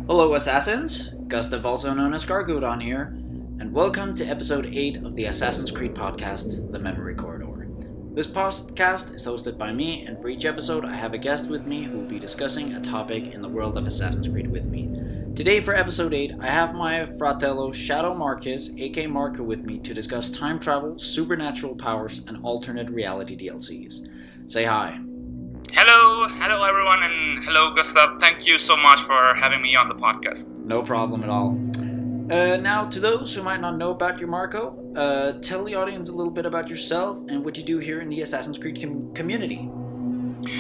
Hello, Assassins! Gustav, also known as Gargudon here, and welcome to episode 8 of the Assassin's Creed podcast, The Memory Corridor. This podcast is hosted by me, and for each episode I have a guest with me who will be discussing a topic in the world of Assassin's Creed with me. Today for episode 8, I have my fratello Shadow Marquez, aka Marco, with me to discuss time travel, supernatural powers, and alternate reality DLCs. Say hi. Hello everyone, and hello Gustav. Thank you so much for having me on the podcast. No problem at all. Now, to those who might not know about you, Marco, tell the audience a little bit about yourself and what you do here in the Assassin's Creed community.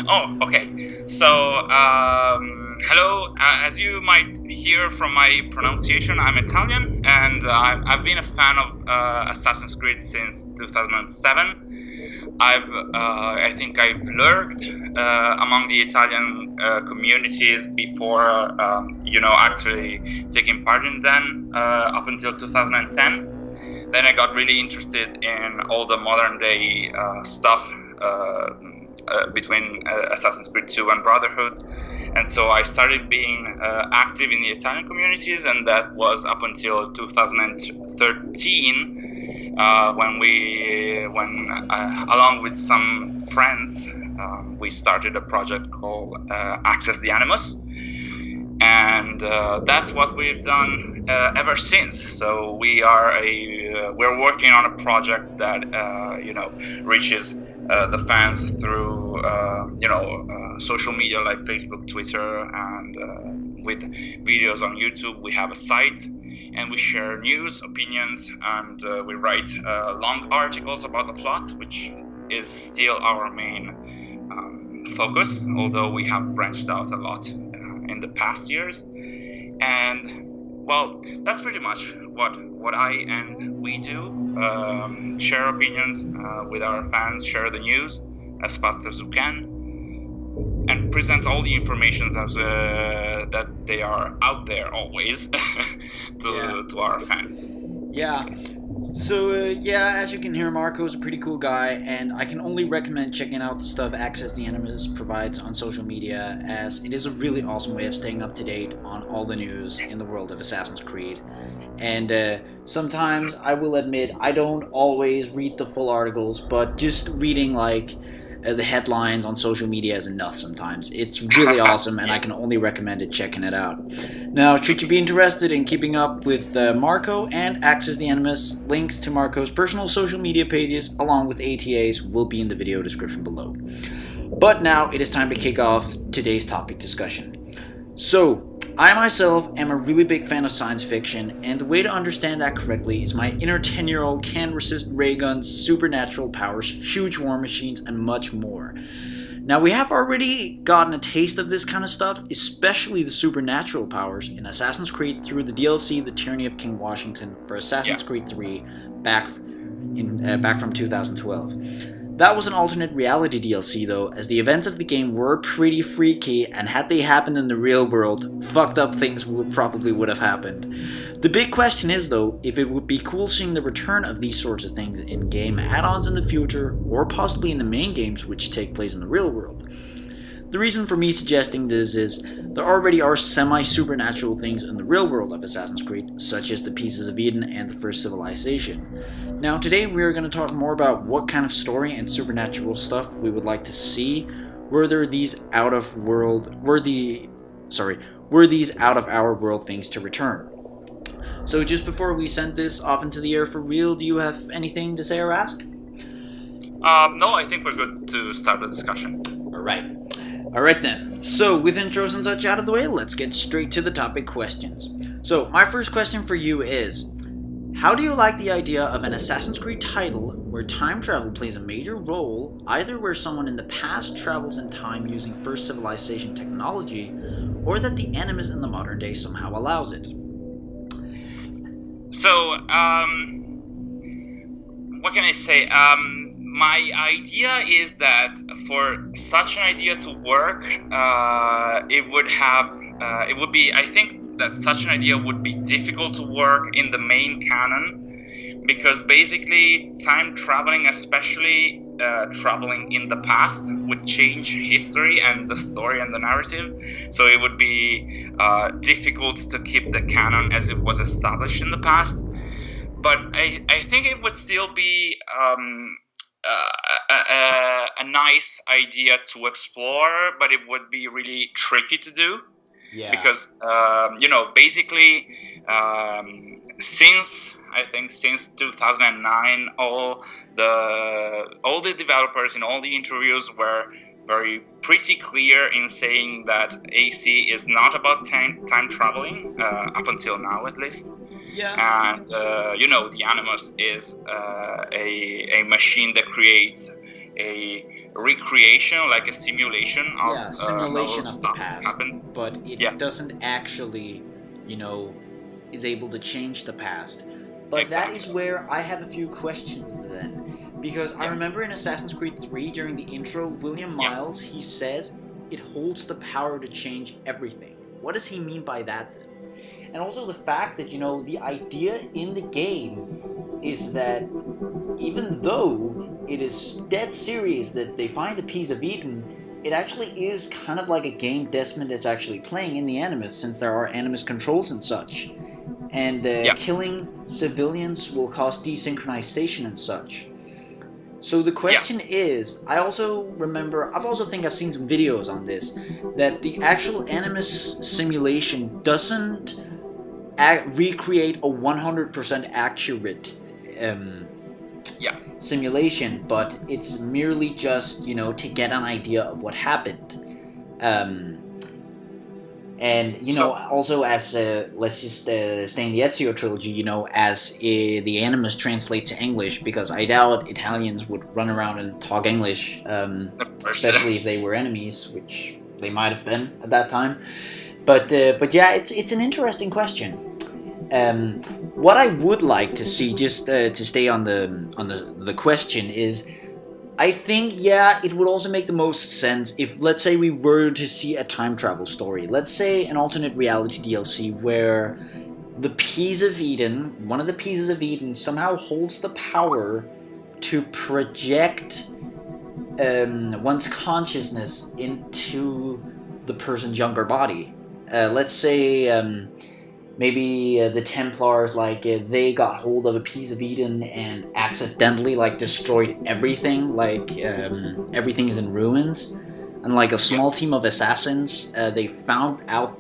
Oh, okay. So, hello. As you might hear from my pronunciation, I'm Italian, and I've been a fan of Assassin's Creed since 2007. I think I've lurked among the Italian communities before, actually taking part in them up until 2010. Then I got really interested in all the modern day stuff between Assassin's Creed 2 and Brotherhood. And so I started being active in the Italian communities, and that was up until 2013. When along with some friends, we started a project called Access The Animus, and that's what we've done ever since. So we're working on a project that reaches the fans through social media like Facebook, Twitter, and with videos on YouTube. We have a site. And we share news, opinions, and we write long articles about the plot, which is still our main focus, although we have branched out a lot in the past years. And, well, that's pretty much what I and we do. Share opinions with our fans, share the news as fast as we can, and present all the informations as that they are out there always to our fans. Yeah. So, as you can hear, Marco's a pretty cool guy, and I can only recommend checking out the stuff Access The Animus provides on social media, as it is a really awesome way of staying up to date on all the news in the world of Assassin's Creed. And sometimes, I will admit, I don't always read the full articles, but just reading, the headlines on social media is enough sometimes. It's really awesome, and I can only recommend checking it out. Now, should you be interested in keeping up with Marco and Access The Animus, links to Marco's personal social media pages along with ATAs will be in the video description below. But now it is time to kick off today's topic discussion. So, I myself am a really big fan of science fiction, and the way to understand that correctly is my inner 10-year-old can resist ray guns, supernatural powers, huge war machines, and much more. Now, we have already gotten a taste of this kind of stuff, especially the supernatural powers, in Assassin's Creed through the DLC The Tyranny of King Washington for Assassin's Creed 3 back from 2012. That was an alternate reality DLC though, as the events of the game were pretty freaky, and had they happened in the real world, fucked up things probably would have happened. The big question is though, if it would be cool seeing the return of these sorts of things in game add-ons in the future, or possibly in the main games which take place in the real world. The reason for me suggesting this is, there already are semi-supernatural things in the real world of Assassin's Creed, such as the Pieces of Eden and the First Civilization. Now today we are going to talk more about what kind of story and supernatural stuff we would like to see, were these out of our world things to return. So just before we send this off into the air for real, do you have anything to say or ask? No, I think we're good to start the discussion. Alright then, so with intros and such out of the way, let's get straight to the topic questions. So my first question for you is, how do you like the idea of an Assassin's Creed title where time travel plays a major role, either where someone in the past travels in time using First Civilization technology, or that the Animus in the modern day somehow allows it? So, what can I say? My idea is that for such an idea to work, I think that such an idea would be difficult to work in the main canon, because basically time traveling especially traveling in the past would change history and the story and the narrative. So it would be difficult to keep the canon as it was established in the past. But I think it would still be a nice idea to explore, but it would be really tricky to do. Yeah. Because basically, since 2009, all the developers in all the interviews were pretty clear in saying that AC is not about time traveling, up until now at least. Yeah. And the Animus is a machine that creates a recreation, like a simulation of of the past, happened. but it doesn't actually, is able to change the past. But exactly. That is where I have a few questions then, because I remember in Assassin's Creed 3 during the intro, William Miles, he says it holds the power to change everything. What does he mean by that then? And also the fact that, the idea in the game is that even though it is dead serious that they find a piece of Eden, it actually is kind of like a game Desmond is actually playing in the Animus, since there are Animus controls and such. And killing civilians will cause desynchronization and such. So the question is, I also think I've seen some videos on this, that the actual Animus simulation doesn't recreate a 100% accurate simulation, but it's merely just, to get an idea of what happened. Also as, let's just stay in the Ezio trilogy, as the Animus translates to English, because I doubt Italians would run around and talk English, especially if they were enemies, which they might have been at that time. But yeah, it's an interesting question. What I would like to see, just to stay on the question, is I think it would also make the most sense if, let's say, we were to see a time travel story. Let's say an alternate reality DLC where the piece of Eden, one of the pieces of Eden, somehow holds the power to project one's consciousness into the person's younger body. Let's say maybe the Templars, they got hold of a piece of Eden and accidentally, destroyed everything, everything is in ruins. And, a small team of assassins, they find out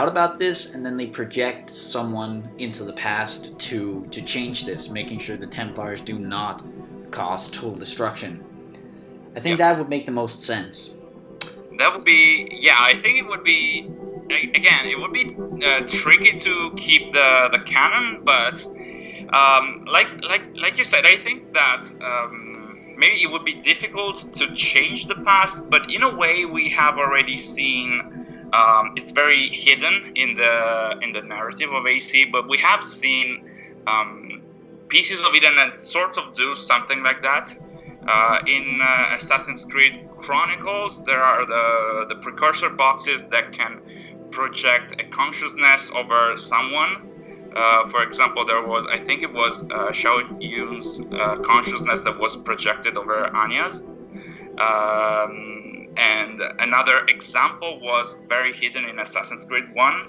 about this, and then they project someone into the past to change this, making sure the Templars do not cause total destruction. I think that would make the most sense. That would be, I think it would be, again, it would be tricky to keep the canon, but like you said, I think that maybe it would be difficult to change the past, but in a way we have already seen it's very hidden in the narrative of AC, but we have seen pieces of Eden that sort of do something like that. In Assassin's Creed Chronicles, there are the precursor boxes that can project a consciousness over someone. For example, I think it was Xiao Yun's consciousness that was projected over Anya's. And another example was very hidden in Assassin's Creed 1.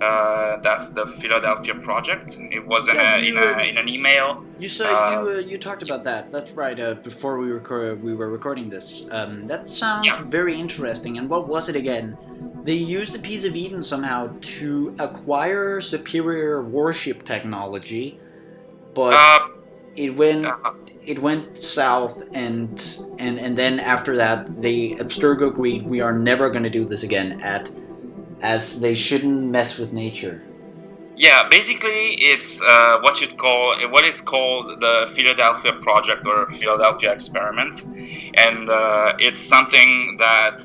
That's the Philadelphia project. It was in an email. You said you talked about that. That's right. Before we were recording this. That sounds very interesting. And what was it again? They used a piece of Eden somehow to acquire superior warship technology, but it went south, and then after that, Abstergo agreed, we are never going to do this again, as they shouldn't mess with nature. Yeah, basically it's what is called the Philadelphia Project or Philadelphia Experiment, and it's something that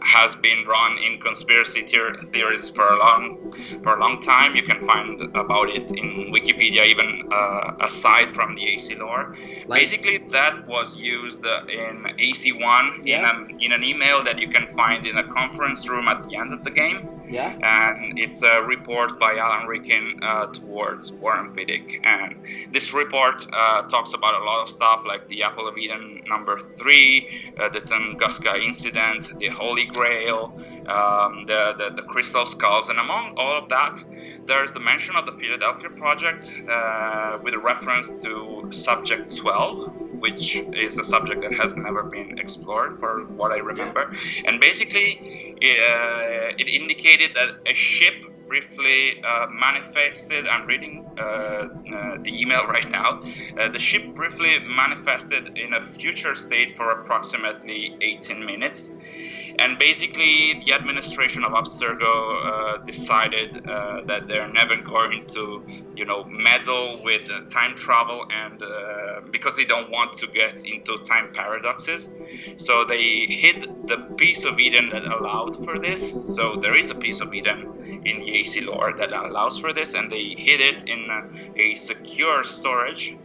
has been run in conspiracy theories for a long time. You can find about it in Wikipedia, even aside from the AC lore. Basically, that was used in AC1 in an email that you can find in a conference room at the end of the game. Yeah. And it's a report by Alan Ricken towards Warren Vidic. And this report talks about a lot of stuff like the Apple of Eden number 3, the Tunguska incident, the Holy Grail, the Crystal Skulls, and among all of that, there's the mention of the Philadelphia Project with a reference to Subject 12, which is a subject that has never been explored, for what I remember. And basically, it indicated that a ship briefly manifested. I'm reading the email right now. The ship briefly manifested in a future state for approximately 18 minutes. And basically, the administration of Abstergo decided that they're never going to, meddle with time travel, and because they don't want to get into time paradoxes. So they hid the piece of Eden that allowed for this. So there is a piece of Eden in the AC lore that allows for this, and they hid it in a secure storage.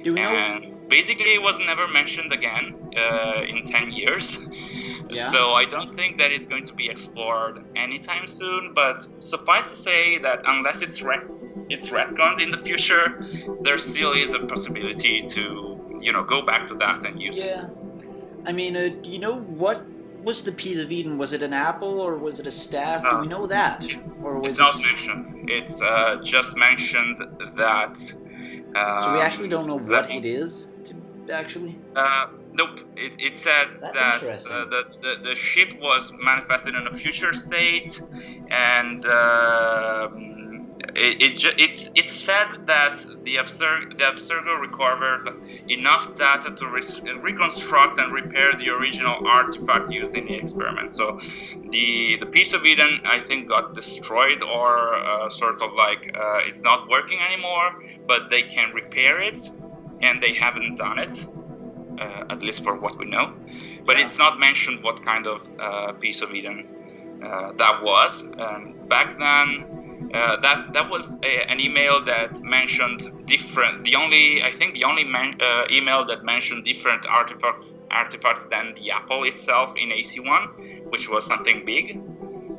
Do we know? And basically, it was never mentioned again in 10 years. Yeah. So I don't think that it's going to be explored anytime soon. But suffice to say that unless it's retconned in the future, there still is a possibility to, go back to that and use it. Yeah. I mean, do you know what was the piece of Eden? Was it an apple or was it a staff? Do we know that? Or was it's not mentioned. It's just mentioned that. So we actually don't know what it is, actually? Nope. It said that the ship was manifested in a future state, and it's said that the Abstergo recovered enough data to reconstruct and repair the original artifact used in the experiment. So the piece of Eden, I think, got destroyed, or sort of like it's not working anymore, but they can repair it, and they haven't done it. At least for what we know, but it's not mentioned what kind of piece of Eden that was. Back then, that was an email that mentioned different. The only email that mentioned different artifacts than the Apple itself in AC1, which was something big,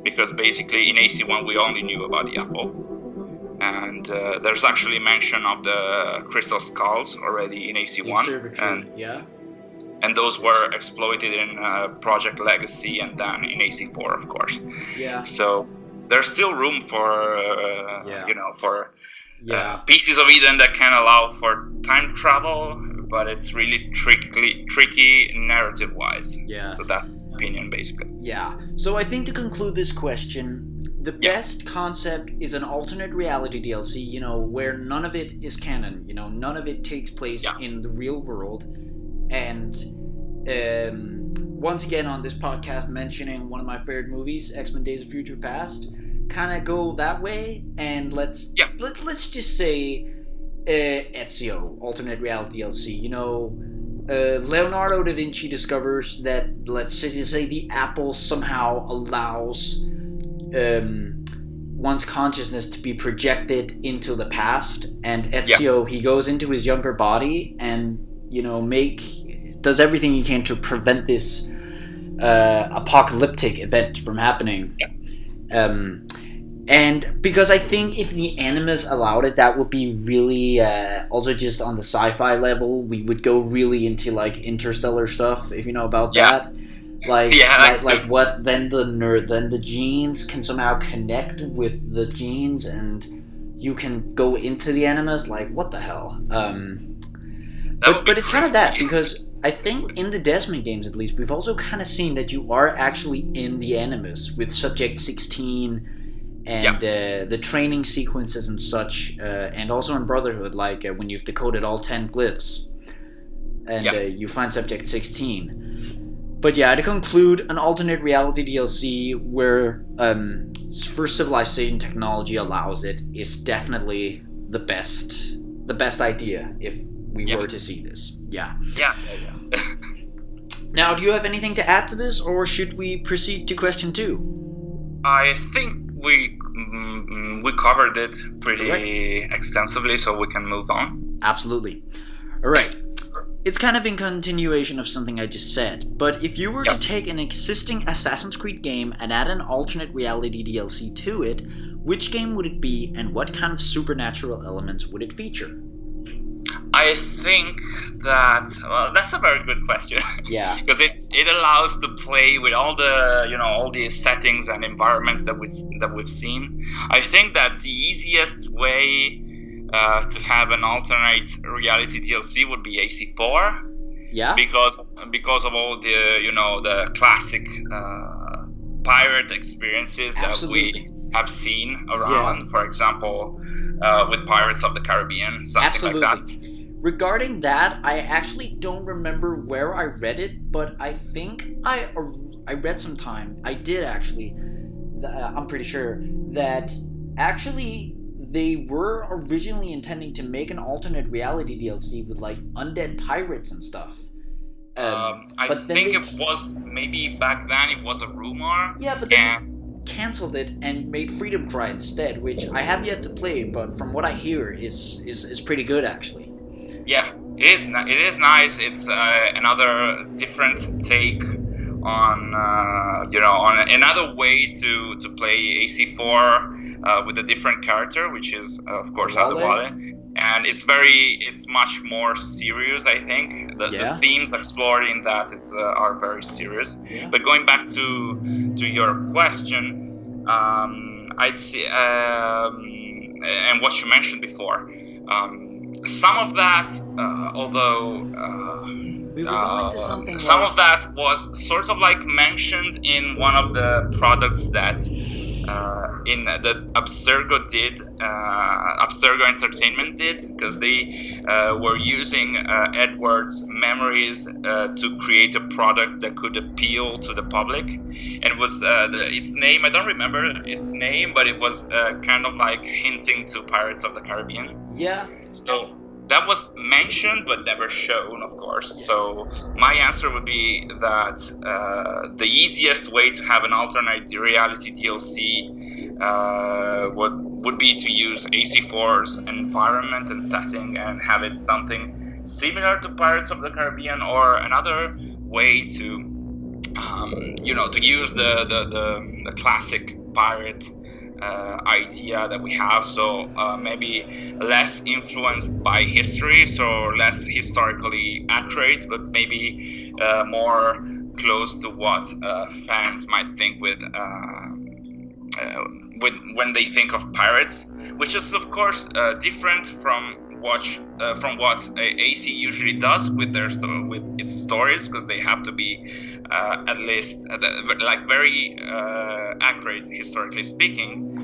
because basically in AC1 we only knew about the Apple. And there's actually mention of the Crystal Skulls already in AC1, and those were exploited in Project Legacy and then in AC4, of course. Yeah. So there's still room for pieces of Eden that can allow for time travel, but it's really tricky narrative-wise. Yeah. So that's my opinion, basically. Yeah. So I think to conclude this question, the best concept is an alternate reality DLC, where none of it is canon, none of it takes place in the real world. And once again on this podcast, mentioning one of my favorite movies, X-Men Days of Future Past, kind of go that way. And let's just say Ezio, alternate reality DLC. Leonardo da Vinci discovers that, let's say the apple somehow allows one's consciousness to be projected into the past, and Ezio, he goes into his younger body and does everything he can to prevent this apocalyptic event from happening. And because I think if the Animus allowed it, that would be really also just on the sci-fi level. We would go really into like interstellar stuff, if you know about that. Like what then the genes can somehow connect with the genes, and you can go into the Animus. Like, what the hell? But it's kind of that, because I think in the Desmond games, at least, we've also kind of seen that you are actually in the Animus with Subject 16 and the training sequences and such, and also in Brotherhood, like when you've decoded all 10 glyphs and you find Subject 16. But to conclude, an alternate reality DLC where first civilization technology allows it is definitely the best idea if we were to see this. Now, do you have anything to add to this, or should we proceed to question 2? I think we covered it pretty extensively, so we can move on. Absolutely. All right. It's kind of in continuation of something I just said, but if you were to take an existing Assassin's Creed game and add an alternate reality DLC to it, which game would it be, and what kind of supernatural elements would it feature? I think that that's a very good question. Yeah, because it allows to play with all the settings and environments that we've seen. I think that the easiest way to have an alternate reality DLC would be AC4. Yeah. Because of all the classic pirate experiences Absolutely. that we have seen around. For example, with Pirates of the Caribbean, something Absolutely. like that. Regarding that, I actually don't remember where I read it, but I think I read sometime. I did actually. I'm pretty sure that actually they were originally intending to make an alternate reality DLC with like undead pirates and stuff. I think it was maybe back then it was a rumor. Yeah, but then they canceled it and made Freedom Cry instead, which I have yet to play, but from what I hear is pretty good actually. Yeah, it is. It is nice. It's another different take on on another way to play AC4 with a different character, which is of course Adewale. And it's much more serious. I think the themes explored in that are very serious. Yeah. But going back to your question, I'd say and what you mentioned before. Some of that, some of that was sort of like mentioned in one of the products that Abstergo Entertainment did, because they were using Edward's memories to create a product that could appeal to the public. And it was its name, I don't remember its name, but it was kind of like hinting to Pirates of the Caribbean. Yeah. So that was mentioned but never shown, of course. Yeah. So my answer would be that the easiest way to have an alternate reality DLC would be to use AC4's environment and setting and have it something similar to Pirates of the Caribbean, or another way to to use the classic pirate idea that we have, so maybe less influenced by history, so less historically accurate, but maybe more close to what fans might think with when they think of pirates, which is of course different from what AC usually does with its stories, because they have to be at least like very accurate historically speaking.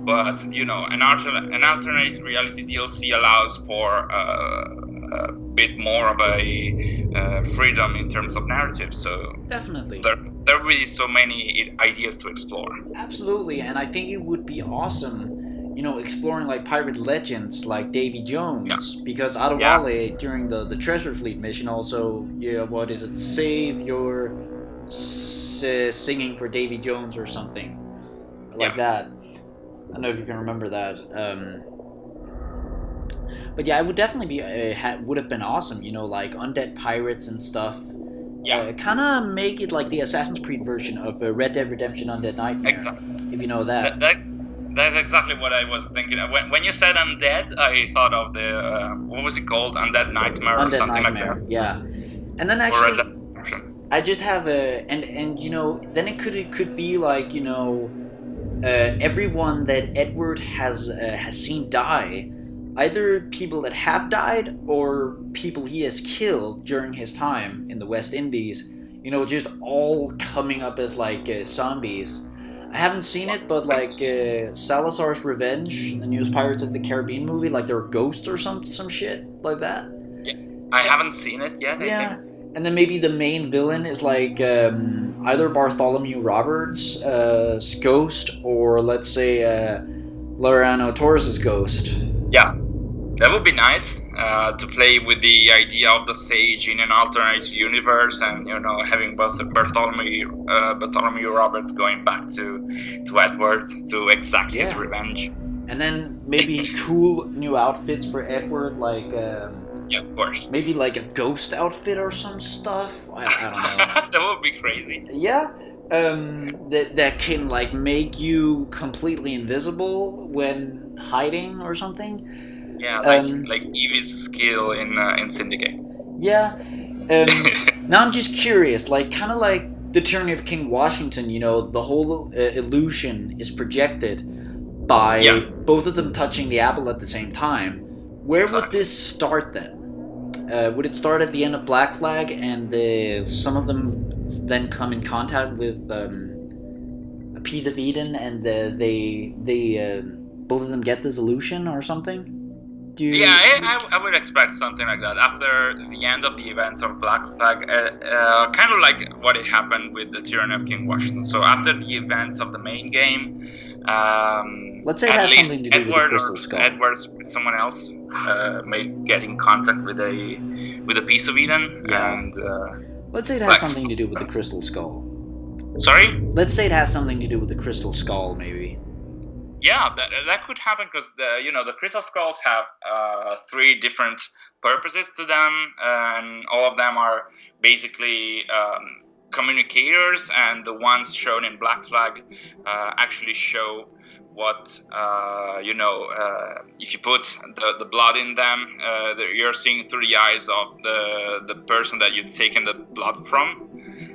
But an alternate reality DLC allows for a bit more of a freedom in terms of narrative. So definitely there are really so many ideas to explore. Absolutely, and I think it would be awesome, exploring like pirate legends like Davy Jones, because Adewale during the Treasure Fleet mission also, what is it? Save your singing for Davy Jones or something like that. I don't know if you can remember that. But yeah, it would definitely be would have been awesome, like undead pirates and stuff. Yeah. Kind of make it like the Assassin's Creed version of Red Dead Redemption Undead Nightmare. Exactly. If you know that. That's exactly what I was thinking. When you said undead, I thought of the what was it called? Undead Nightmare or something Nightmare, like that. Yeah. And then actually, I just have then it could be like everyone that Edward has seen die, either people that have died or people he has killed during his time in the West Indies. Just all coming up as like zombies. I haven't seen it, but like Salazar's Revenge, the newest Pirates of the Caribbean movie, like they're ghosts or some shit like that. Yeah, I haven't seen it yet. Yeah, I think. And then maybe the main villain is like either Bartholomew Roberts' ghost, or let's say Laureano Torres' ghost. Yeah, that would be nice. to play with the idea of the sage in an alternate universe, and having both Bartholomew Roberts going back to Edward to exact his revenge. And then maybe cool new outfits for Edward, like yeah, of course. Maybe like a ghost outfit or some stuff. I don't know. That would be crazy. Yeah. That can like make you completely invisible when hiding or something. Yeah, like Evie's skill in Syndicate. Yeah. Now I'm just curious, like kind of like the Tyranny of King Washington. The whole illusion is projected by both of them touching the apple at the same time. Where would this start then? Would it start at the end of Black Flag, and some of them then come in contact with a piece of Eden, and they both of them get this illusion or something? I would expect something like that after the end of the events of Black Flag, kind of like what it happened with the Tyranny of King Washington. So after the events of the main game, let's say it has something to do with the Crystal Skull. Edward's with someone else may get in contact with a piece of Eden, and let's say it has something to do with the Crystal Skull. Sorry? Let's say it has something to do with the Crystal Skull, maybe. Yeah, that could happen because the Crystal Skulls have 3 different purposes to them, and all of them are basically communicators, and the ones shown in Black Flag actually show what if you put the blood in them, you're seeing through the eyes of the person that you've taken the blood from.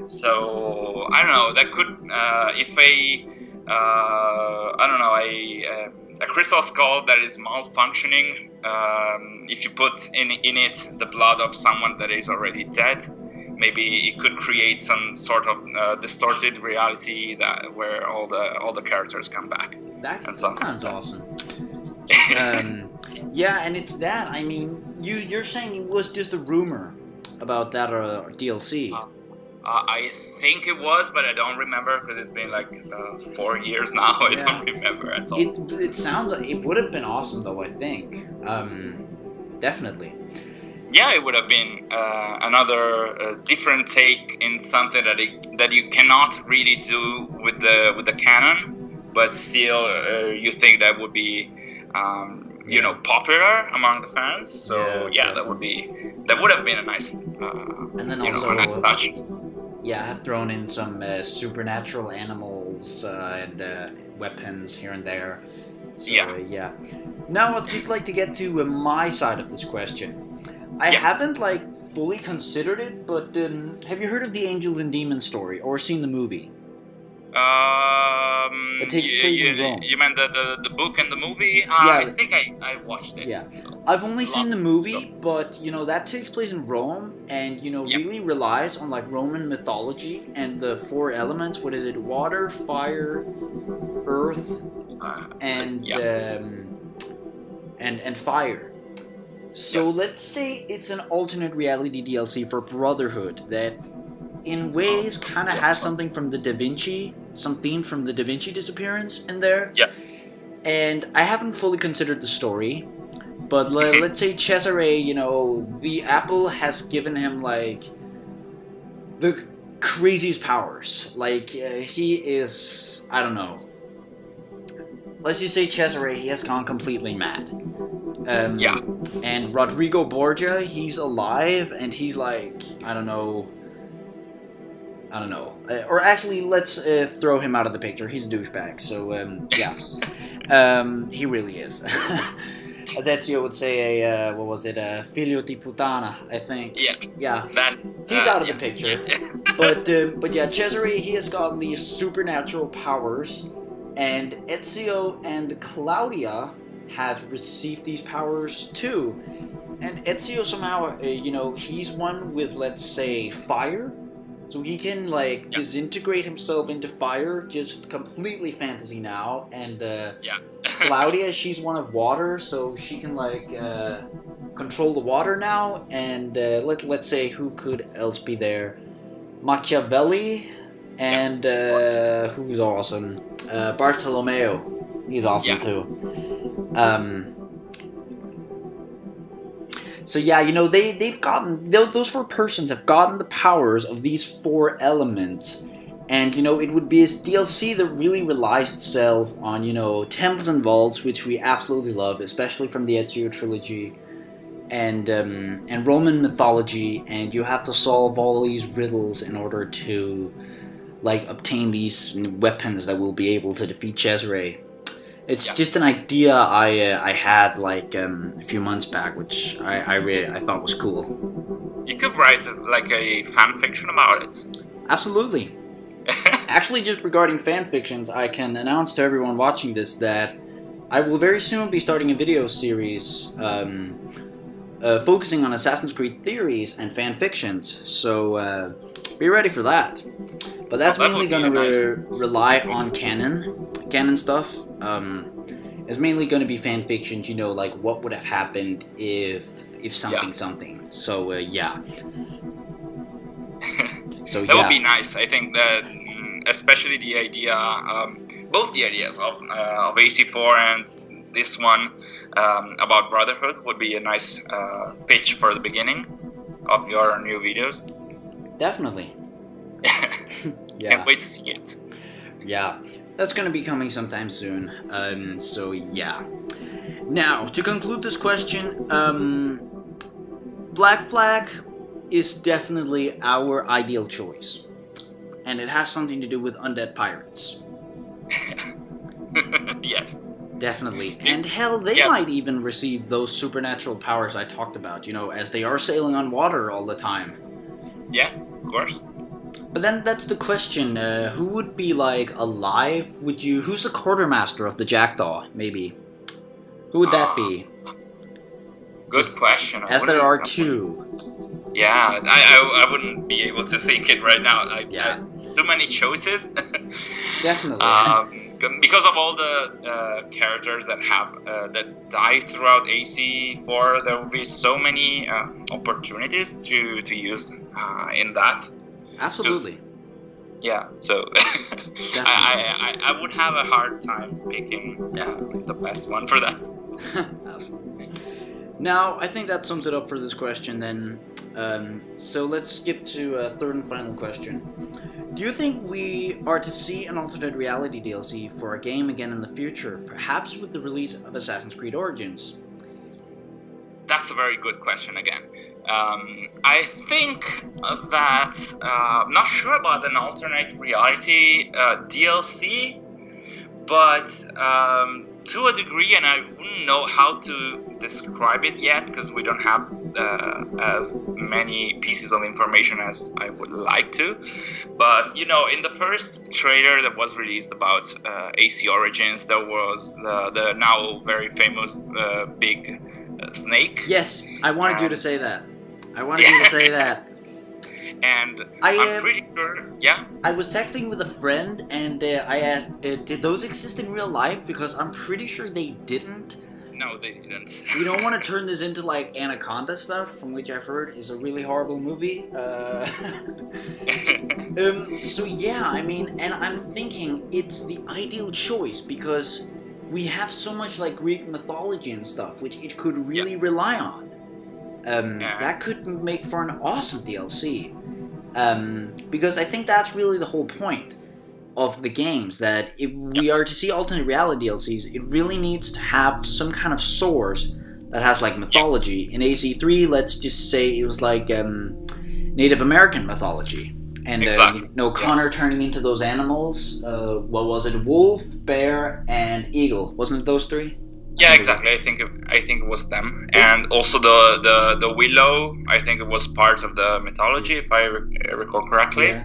So I don't know, that could if a crystal skull that is malfunctioning, if you put in it the blood of someone that is already dead, maybe it could create some sort of distorted reality where all the characters come back. That sounds awesome. Yeah, and it's that. I mean, you're saying it was just a rumor about that DLC. I think it was, but I don't remember because it's been like 4 years now. I don't remember at all. It sounds like it would have been awesome, though. I think, definitely. Yeah, it would have been another different take in something that you cannot really do with the canon, but still you think that would be popular among the fans. So that would have been a nice and then also a nice touch. Yeah, I have thrown in some supernatural animals and weapons here and there. So, yeah. Now I'd just like to get to my side of this question. I haven't fully considered it, but have you heard of the Angels and Demons story or seen the movie? It takes place in Rome. You meant the book and the movie? I think I watched it. Yeah, I've only seen the movie, but that takes place in Rome, and really relies on Roman mythology and the 4 elements. What is it? Water, fire, earth, and fire. So let's say it's an alternate reality DLC for Brotherhood that, in ways, kind of has something from the Da Vinci. Some theme from the Da Vinci disappearance in there. Yeah. And I haven't fully considered the story, but let's say Cesare, the apple has given him the craziest powers. He is, I don't know. Let's just say Cesare, he has gone completely mad. And Rodrigo Borgia, he's alive, and he's I don't know. Or actually, let's throw him out of the picture. He's a douchebag. So, he really is. As Ezio would say, figlio di puttana, I think. Yeah. He's out of the picture. But Cesare, he has gotten these supernatural powers, and Ezio and Claudia has received these powers too. And Ezio somehow, he's one with, let's say, fire. So he can disintegrate himself into fire, just completely fantasy now. And Claudia, she's one of water, so she can control the water now. And let's say who could else be there? Machiavelli, and who's awesome? Bartolomeo, he's awesome too. So yeah, they've gotten those 4 persons have gotten the powers of these 4 elements, and it would be a DLC that really relies itself on temples and vaults, which we absolutely love, especially from the Ezio trilogy, and Roman mythology, and you have to solve all these riddles in order to obtain these weapons that will be able to defeat Cesare. It's just an idea I had a few months back, which I thought was cool. You could write a fan fiction about it. Absolutely. Actually, just regarding fan fictions, I can announce to everyone watching this that I will very soon be starting a video series focusing on Assassin's Creed theories and fan fictions. So be ready for that. But that's mainly going to rely on canon stuff. It's mainly going to be fan fictions, what would have happened if something. So yeah. So that would be nice. I think that, especially the idea, both the ideas of AC4 and this one about brotherhood would be a nice pitch for the beginning of your new videos. Definitely. Yeah. Can't wait to see it. Yeah, that's going to be coming sometime soon. So yeah. Now, to conclude this question, Black Flag is definitely our ideal choice. And it has something to do with undead pirates. Yes. Definitely. And hell, they might even receive those supernatural powers I talked about, as they are sailing on water all the time. Yeah, of course. But then that's the question, who would be alive? Who's the quartermaster of the Jackdaw, maybe? Who would that be? Good question. As there are 2. Yeah, I wouldn't be able to think it right now. Too many choices. Definitely. Because of all the characters that have that die throughout AC4, there will be so many opportunities to use in that. Absolutely. So I would have a hard time picking the best one for that. Absolutely. Now, I think that sums it up for this question then. So let's skip to a third and final question. Do you think we are to see an alternate reality DLC for a game again in the future, perhaps with the release of Assassin's Creed Origins? That's a very good question again. I think that I'm not sure about an alternate reality DLC, but to a degree, and I wouldn't know how to describe it yet because we don't have as many pieces of information as I would like to. But in the first trailer that was released about AC Origins, there was the now very famous big snake. Yes, I wanted you to say that. And I'm pretty sure, I was texting with a friend and I asked, did those exist in real life? Because I'm pretty sure they didn't. No, they didn't. We don't want to turn this into Anaconda stuff, from which I've heard is a really horrible movie. So yeah, and I'm thinking it's the ideal choice because we have so much Greek mythology and stuff, which it could really rely on. That could make for an awesome DLC. Because I think that's really the whole point of the games, that if we are to see alternate reality DLCs, it really needs to have some kind of source that has mythology. In AC3, let's just say it was Native American mythology. And Connor turning into those animals, what was it? Wolf, bear, and eagle. Wasn't it those 3? Yeah, exactly. I think it was them, and also the willow. I think it was part of the mythology, if I recall correctly. Yeah.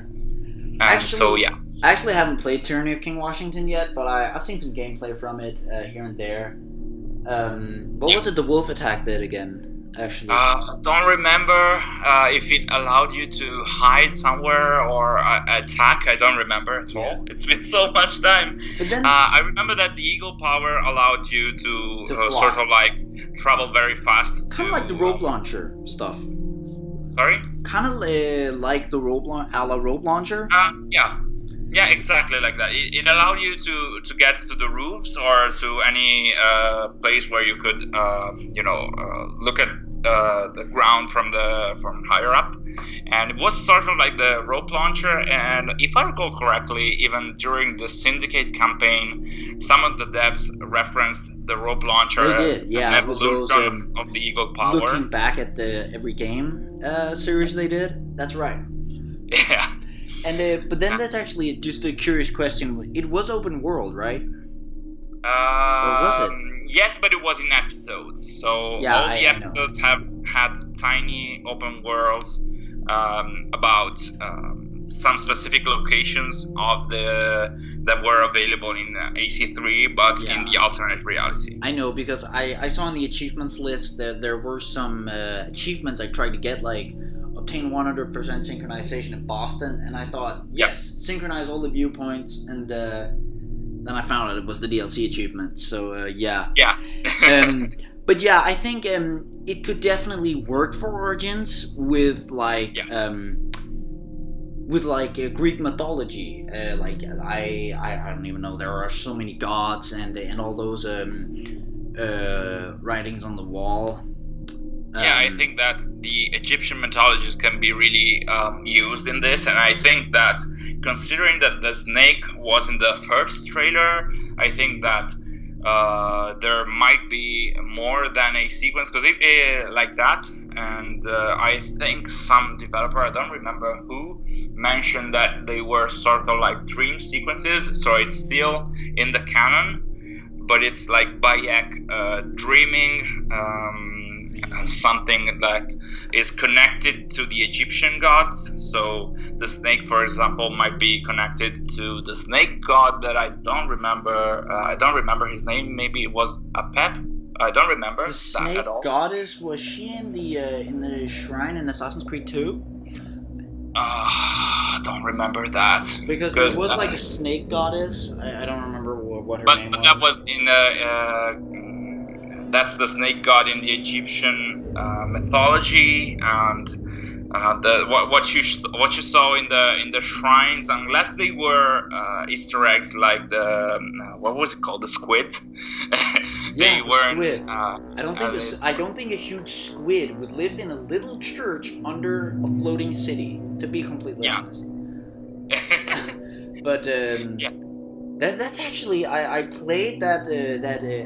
I actually haven't played Tyranny of King Washington yet, but I've seen some gameplay from it here and there. What was it the wolf attack did again? Actually, don't remember if it allowed you to hide somewhere or attack. I don't remember at all. It's been so much time. But then, I remember that the eagle power allowed you to sort of travel very fast. Kind of like the rope launcher stuff. Sorry? Kind of like the rope launcher. Yeah, exactly like that. It allowed you to get to the roofs or to any place where you could, look at the ground from higher up, and it was sort of like the rope launcher. And if I recall correctly, even during the Syndicate campaign, some of the devs referenced the rope launcher as an evolution of the Eagle Power. Looking back at the every game series they did, that's right. Yeah. And but then that's actually just a curious question. It was open world, right? Or was it? Yes, but it was in episodes. So all the episodes have had tiny open worlds about some specific locations of that were available in AC3, but in the alternate reality. I know, because I saw on the achievements list that there were some achievements I tried to get, like obtain 100% synchronization in Boston, and I thought, yes, synchronize all the viewpoints, and then I found out it was the DLC achievement. So yeah. But yeah, I think it could definitely work for Origins with Greek mythology. I don't even know. There are so many gods and all those writings on the wall. I think that the Egyptian mythologies can be really used in this, and I think that considering that the snake was in the first trailer, I think that there might be more than a sequence like that. And I think some developer, I don't remember who, mentioned that they were sort of like dream sequences, so it's still in the canon, but it's like Bayek dreaming something that is connected to the Egyptian gods. So the snake, for example, might be connected to the snake god that I don't remember. I don't remember his name. Maybe it was Apep. I don't remember the snake at all. Goddess, was she in the shrine in Assassin's Creed 2? I don't remember that. Because there was like a snake goddess. I don't remember what her name was. But that was in that's the snake god in the Egyptian mythology, and what you saw in the shrines, unless they were Easter eggs like the what was it called, the squid. They weren't. Squid. I don't think a huge squid would live in a little church under a floating city. To be completely honest. But that's actually I played that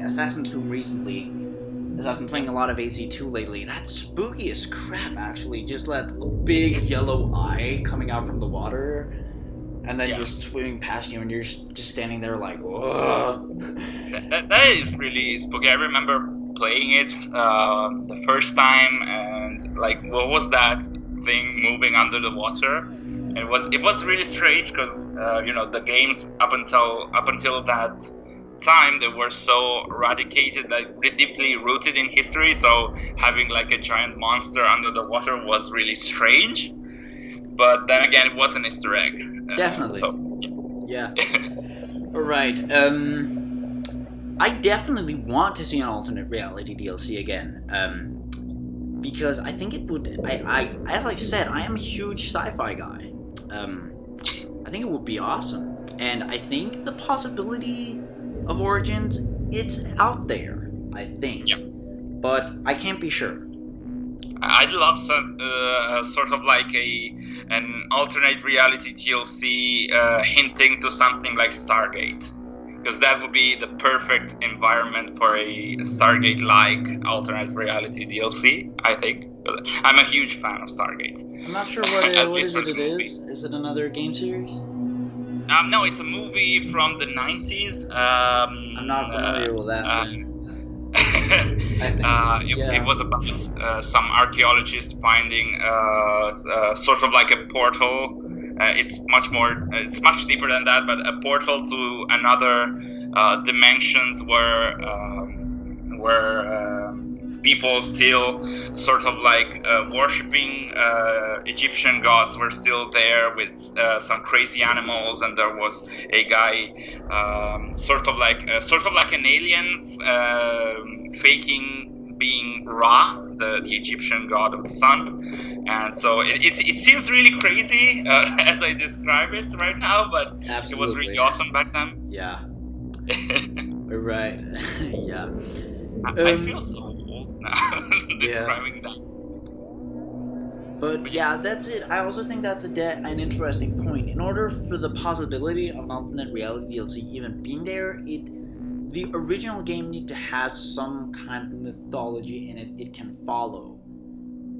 Assassin's 2 recently, as I've been playing a lot of AC2 lately. That's spooky as crap, actually. Just that big yellow eye coming out from the water, and then just swimming past you, and you're just standing there like, whoa. That is really spooky. I remember playing it the first time, and like, what was that thing moving under the water? It was really strange because the games up until that time, they were so eradicated, like deeply rooted in history. So having like a giant monster under the water was really strange. But then again, it was an Easter egg. Definitely. All right. I definitely want to see an alternate reality DLC again. Because I think it would. I as I said, I am a huge sci-fi guy. I think it would be awesome, and I think the possibility of Origins, it's out there, I think, but I can't be sure. I'd love sort of like an alternate reality DLC hinting to something like Stargate, because that would be the perfect environment for a Stargate-like alternate reality DLC, I think. I'm a huge fan of Stargate. I'm not sure what it is. Is it another game series? No, it's a movie from the 90s. I'm not familiar with that. It was about some archaeologists finding sort of like a portal. It's much deeper than that, but a portal to another dimensions where people still sort of like worshipping Egyptian gods were still there with some crazy animals, and there was a guy sort of like an alien faking being Ra, the Egyptian god of the sun. And so it seems really crazy as I describe it right now, but It was really awesome back then. Yeah. Right. Yeah. I feel so old describing that. But yeah, that's it. I also think that's an interesting point. In order for the possibility of an alternate reality DLC even being there, the original game need to have some kind of mythology in it it can follow.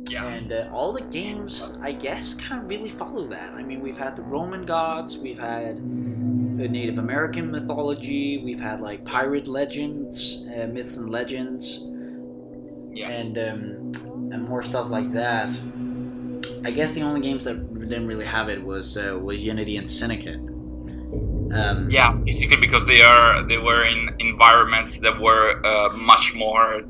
Yeah. And all the games, I guess, kind of really follow that. I mean, we've had the Roman gods, we've had Native American mythology, we've had like pirate legends, myths and legends, and more stuff like that. I guess the only games that didn't really have it was Unity and Syndicate. Basically because they were in environments that were much more,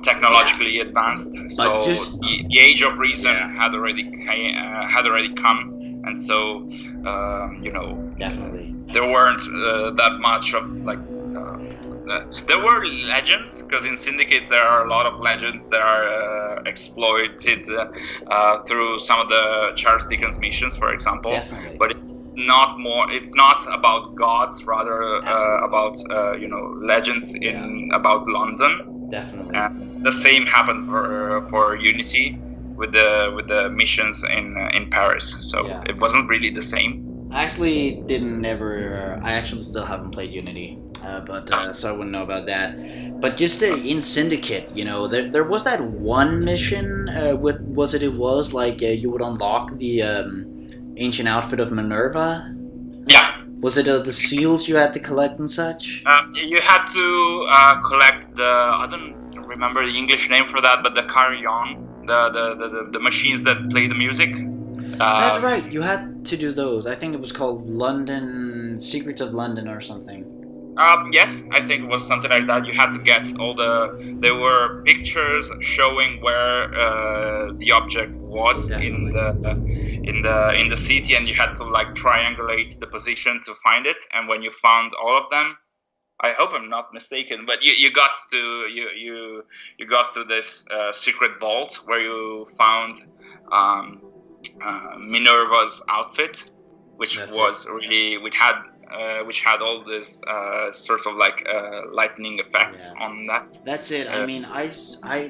technologically advanced. So the age of reason had already come, and so definitely there weren't that much of there were legends, because in Syndicate there are a lot of legends that are exploited through some of the Charles Dickens missions, for example. Definitely. But it's not about gods, rather about legends about London. Definitely. The same happened for Unity with the missions in Paris. So it wasn't really the same. I actually I actually still haven't played Unity, so I wouldn't know about that. But just in Syndicate, there was that one mission you would unlock the ancient outfit of Minerva. Yeah. Was it the seals you had to collect and such? You had to collect I don't remember the English name for that, but the carillon, the machines that play the music. That's right, you had to do those. I think it was called Secrets of London or something. Yes, I think it was something like that. You had to get there were pictures showing where the object was in the city, and you had to triangulate the position to find it. And when you found all of them, I hope I'm not mistaken, but you got to this secret vault where you found Minerva's outfit, which had all this sort of lightning effects on that. That's it. I mean,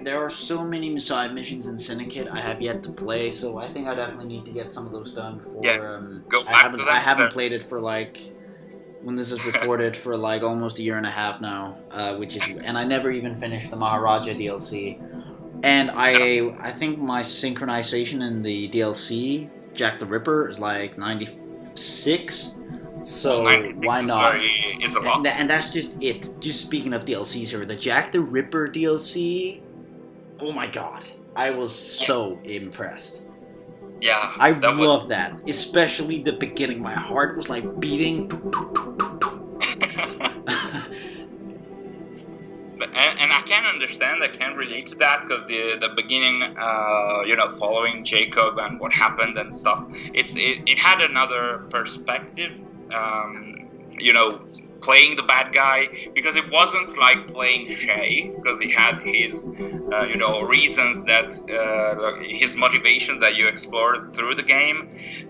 there are so many side missions in Syndicate I have yet to play, so I think I definitely need to get some of those done before. Go back to that. I haven't played it for when this is recorded for almost a year and a half now, and I never even finished the Maharaja DLC. And I think my synchronization in the DLC, Jack the Ripper, is 96. So why not? Is a lot. And that's just it. Just speaking of DLCs here, the Jack the Ripper DLC, oh my god. I was so impressed. Yeah. I love that. Especially the beginning. My heart was beating. And I can understand, I can relate to that, because the beginning, following Jacob and what happened and stuff, it had another perspective, playing the bad guy, because it wasn't like playing Shay, because he had his, reasons that, his motivation that you explored through the game.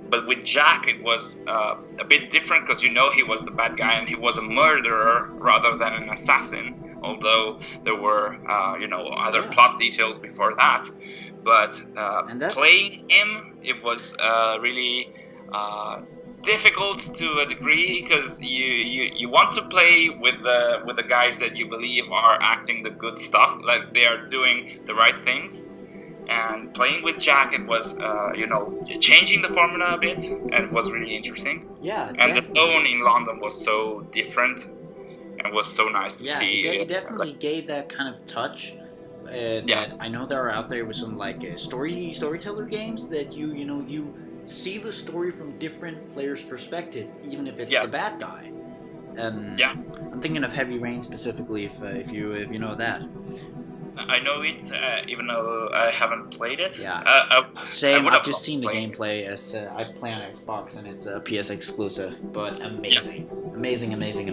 But with Jack, it was a bit different, because he was the bad guy and he was a murderer rather than an assassin. Although there were, other plot details before that, but playing him, it was really difficult to a degree, because you want to play with the guys that you believe are acting the good stuff, like they are doing the right things. And playing with Jack, it was changing the formula a bit, and it was really interesting. Yeah, and the tone in London was so different. It was so nice to see. Yeah, it definitely gave that kind of touch. That I know there are out there with some storyteller games that you see the story from different players' perspective, even if it's the bad guy. I'm thinking of Heavy Rain specifically, if you know that. I know it, even though I haven't played it. Yeah. Same. I've just seen the gameplay as I play on Xbox, and it's a PS exclusive, but amazing, amazing.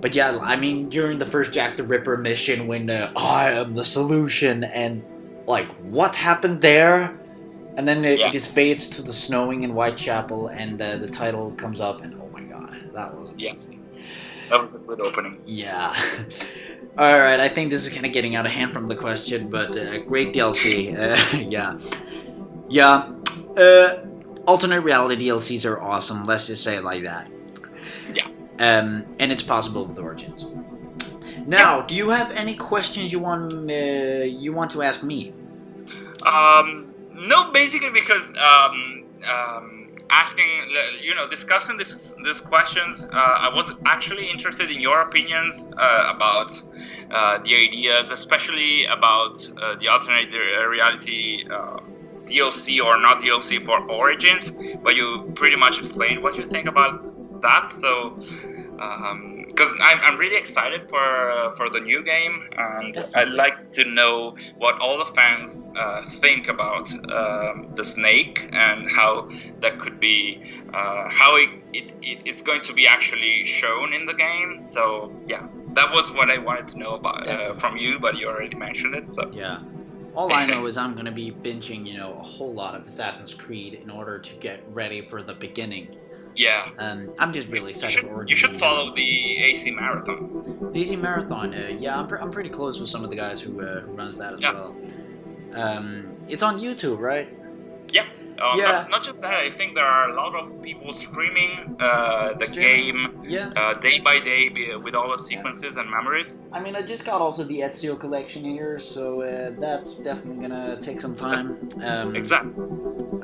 But yeah, I mean, during the first Jack the Ripper mission, when I am the solution, and what happened there, and then it just fades to the snowing in Whitechapel, and the title comes up, and oh my god, that was amazing. That was a good opening. Yeah. Alright, I think this is kind of getting out of hand from the question, but great DLC. Yeah. Yeah. Alternate reality DLCs are awesome, let's just say it like that. Yeah. And it's possible with Origins. Now, do you have any questions you want to ask me? No, basically because asking, discussing these questions, I was actually interested in your opinions about the ideas, especially about the alternate reality DLC or not DLC for Origins, but you pretty much explained what you think about that. So, because I'm really excited for the new game, and I'd like to know what all the fans think about the snake and how that could be, how it's going to be actually shown in the game. So yeah, that was what I wanted to know about from you, but you already mentioned it. So yeah. All I know is I'm going to be binging, a whole lot of Assassin's Creed in order to get ready for the beginning. Yeah. I'm just really excited for Origins. You should follow the AC Marathon. The AC Marathon, yeah, I'm pretty close with some of the guys who runs that as well. It's on YouTube, right? Yeah. Yeah. Not just that, I think there are a lot of people streaming the game day by day with all the sequences and memories. I mean, I just got also the Ezio collection here, so that's definitely gonna take some time. Exactly.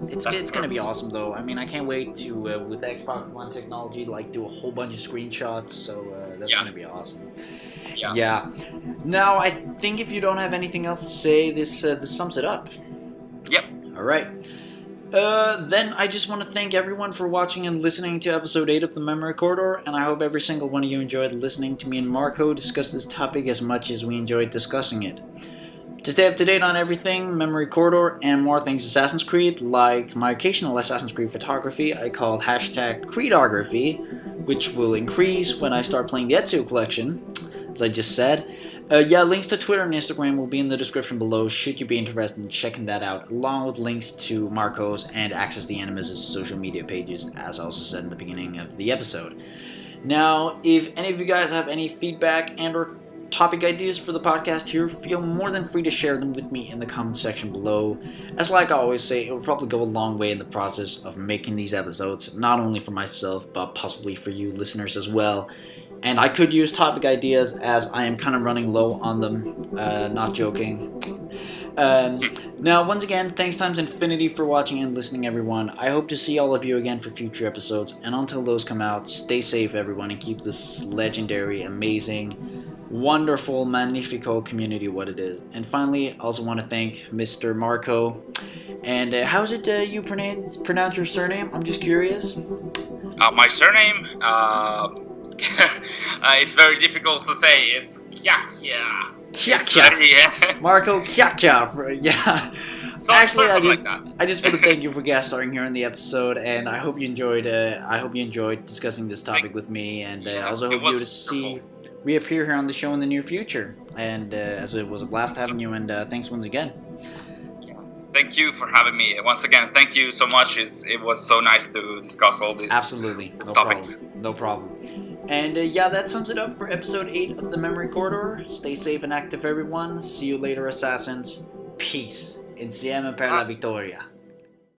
It's gonna be awesome though. I mean, I can't wait to with Xbox One technology, like do a whole bunch of screenshots. So that's gonna be awesome. Yeah. Now, I think if you don't have anything else to say, this sums it up. Yep. All right. Then I just want to thank everyone for watching and listening to episode 8 of the Memory Corridor, and I hope every single one of you enjoyed listening to me and Marco discuss this topic as much as we enjoyed discussing it. To stay up to date on everything Memory Corridor and more things Assassin's Creed, like my occasional Assassin's Creed photography I call #Creedography, which will increase when I start playing the Ezio collection, as I just said. Links to Twitter and Instagram will be in the description below should you be interested in checking that out, along with links to Marco's and Access The Animus' social media pages, as I also said in the beginning of the episode. Now, if any of you guys have any feedback and or topic ideas for the podcast here, feel more than free to share them with me in the comment section below. As like I always say, it will probably go a long way in the process of making these episodes, not only for myself, but possibly for you listeners as well. And I could use topic ideas as I am kind of running low on them, not joking. Now, once again, thanks times infinity for watching and listening, everyone. I hope to see all of you again for future episodes, and until those come out, stay safe, everyone, and keep this legendary, amazing, wonderful, magnifico community what it is. And finally, I also want to thank Mr. Marco. And how's it you pronounce your surname? I'm just curious. My surname, it's very difficult to say. It's Chiacchiera. Chiacchiera. Marco Chiacchiera. Yeah. Actually, I just want to thank you for guest starring here in the episode, and I hope you enjoyed. Discussing this topic with me, and I also hope you to reappear here on the show in the near future. And as it was a blast having you, and thanks once again. Thank you for having me once again. Thank you so much. It was so nice to discuss all these topics. No problem. And that sums it up for episode 8 of the Memory Corridor. Stay safe and active, everyone. See you later, assassins. Peace. Insieme per la vittoria.